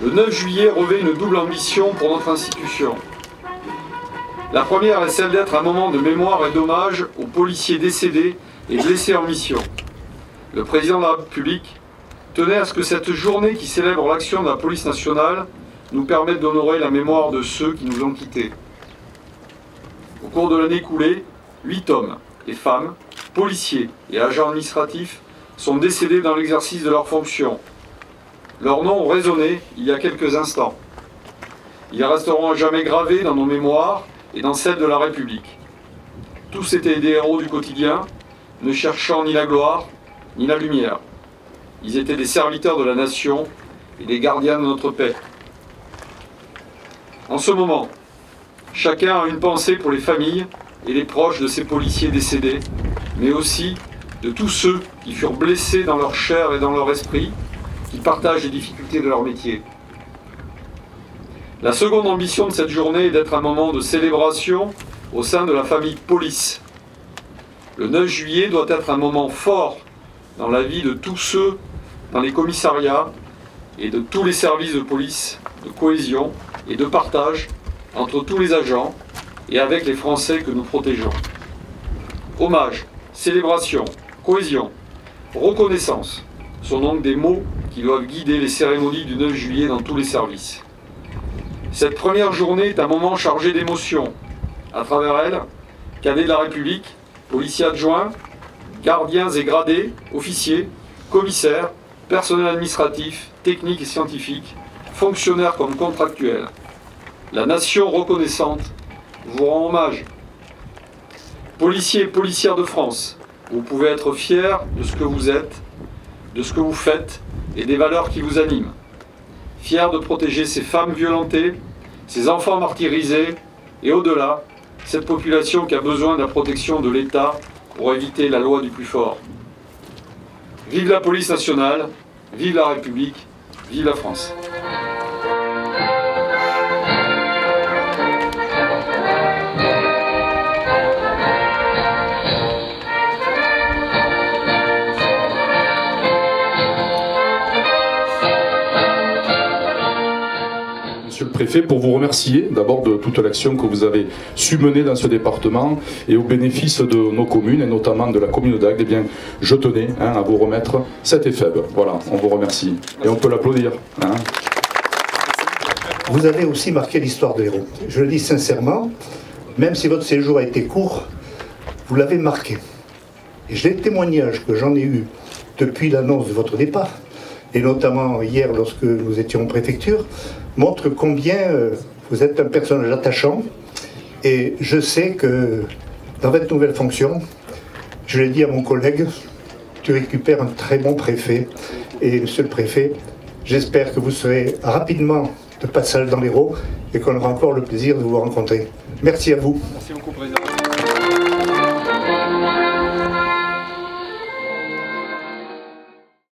Le 9 juillet revêt une double ambition pour notre institution. La première est celle d'être un moment de mémoire et d'hommage aux policiers décédés et blessés en mission. Le président de la République tenait à ce que cette journée qui célèbre l'action de la police nationale nous permette d'honorer la mémoire de ceux qui nous ont quittés. Au cours de l'année écoulée, 8 hommes et femmes, policiers et agents administratifs sont décédés dans l'exercice de leurs fonctions. Leurs noms ont résonné il y a quelques instants. Ils resteront à jamais gravés dans nos mémoires et dans celles de la République. Tous étaient des héros du quotidien, ne cherchant ni la gloire, ni la lumière. Ils étaient des serviteurs de la nation et des gardiens de notre paix. En ce moment, chacun a une pensée pour les familles et les proches de ces policiers décédés, mais aussi de tous ceux qui furent blessés dans leur chair et dans leur esprit, qui partagent les difficultés de leur métier. La seconde ambition de cette journée est d'être un moment de célébration au sein de la famille police. Le 9 juillet doit être un moment fort dans la vie de tous ceux dans les commissariats et de tous les services de police, de cohésion et de partage entre tous les agents et avec les Français que nous protégeons. Hommage, célébration, cohésion, reconnaissance sont donc des mots qui doivent guider les cérémonies du 9 juillet dans tous les services. Cette première journée est un moment chargé d'émotions. À travers elle, cadets de la République, policiers adjoints, gardiens et gradés, officiers, commissaires, personnel administratif, technique et scientifique, fonctionnaires comme contractuels. La nation reconnaissante vous rend hommage. Policiers et policières de France, vous pouvez être fiers de ce que vous êtes, de ce que vous faites et des valeurs qui vous animent. Fiers de protéger ces femmes violentées, ces enfants martyrisés et au-delà, cette population qui a besoin de la protection de l'État pour éviter la loi du plus fort. Vive la police nationale, vive la République, vive la France. Monsieur le Préfet, pour vous remercier d'abord de toute l'action que vous avez su mener dans ce département et au bénéfice de nos communes et notamment de la commune d'Agde, eh bien, je tenais à vous remettre cet éphèbe. Voilà, on vous remercie. Et on peut l'applaudir. Vous avez aussi marqué l'histoire de l'Hérault. Je le dis sincèrement, même si votre séjour a été court, vous l'avez marqué. Et les témoignages que j'en ai eus depuis l'annonce de votre départ, et notamment hier lorsque nous étions en préfecture, montre combien vous êtes un personnage attachant. Et je sais que dans votre nouvelle fonction, je l'ai dit à mon collègue, tu récupères un très bon préfet. Et monsieur le préfet, j'espère que vous serez rapidement de passage dans l'Hérault et qu'on aura encore le plaisir de vous rencontrer. Merci à vous. Merci beaucoup, Président.